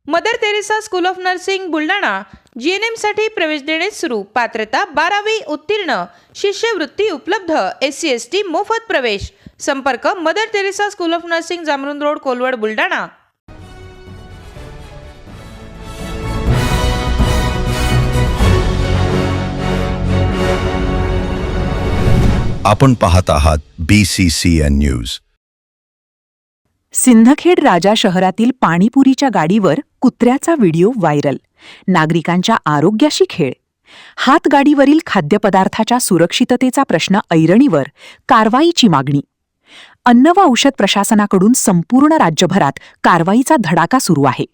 Mother Teresa school of nursing Buldhana GNM साठी प्रवेश देणे सुरू। पात्रता 12वी उत्तीर्ण, शिष्यवृत्ती उपलब्ध, SC ST मोफत प्रवेश। संपर्क Mother Teresa school of nursing, Jamrun road, Kolwad, Buldhana. आपण पाहत आहात BCCN न्यूज। सिंदखेड राजा शहरातील पाणीपुरीच्या गाडीवर कुत्र्याचा व्हिडिओ व्हायरल। नागरिकांच्या आरोग्याशी खेळ। हातगाडीवरील खाद्यपदार्थाच्या सुरक्षिततेचा प्रश्न ऐरणीवर, कारवाईची मागणी। अन्न व औषध प्रशासनाकडून संपूर्ण राज्यभरात कारवाईचा धडाका सुरू आहे।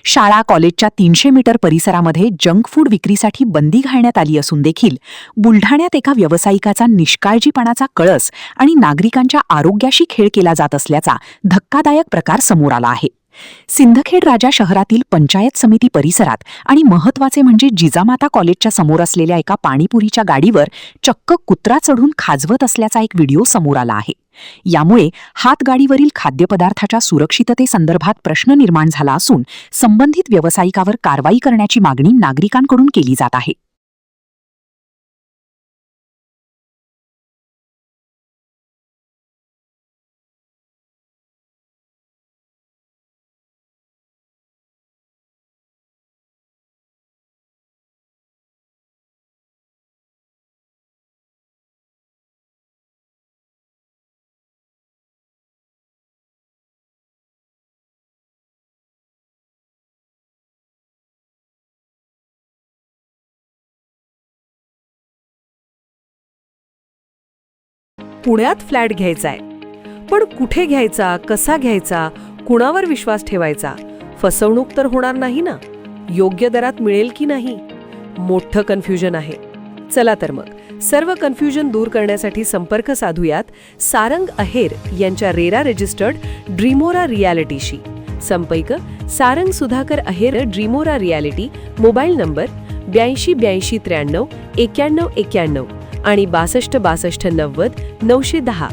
शाळा कॉलेजच्या 300 मीटर परिसरामध्ये जंक फूड विक्रीसाठी बंदी घालण्यात आली असून देखील बुलढाण्यात एका व्यावसायिकाचा निष्काळजीपणाचा कळस आणि नागरिकांच्या आरोग्याशी खेळ केला जात असल्याचा धक्कादायक प्रकार समोर आला आहे। सिंदखेड राजा शहरातील पंचायत समिती परिसरात आणि महत्त्वाचे म्हणजे जिजामाता कॉलेजच्या समोर असलेल्या एका पाणीपुरीच्या गाडीवर चक्क कुत्रा चढून खाजवत असल्याचा एक व्हिडिओ समोर आला आहे। यामुळे हातगाडीवरील खाद्यपदार्थाच्या सुरक्षिततेसंदर्भात प्रश्न निर्माण झाला असून संबंधित व्यावसायिकावर कारवाई करण्याची मागणी नागरिकांकडून केली जात आहे। पुण्यात फ्लॅट घ्यायचाय, पण कुठे घ्यायचा, कसा घ्यायचा, कुणावर विश्वास ठेवायचा? फसवणूक तर होणार नाही ना? योग्य दरात मिळेल की नाही? मोठं कन्फ्युजन आहे। चला तर मग सर्व कन्फ्युजन दूर करण्यासाठी संपर्क साधूयात सारंग अहेर यांच्या रेरा रजिस्टर्ड ड्रीमोरा रियालिटीशी। संपर्क सारंग सुधाकर अहेर, ड्रीमोरा रियालिटी। मोबाईल नंबर 82 83 93 91 आणि 62 62 90 910।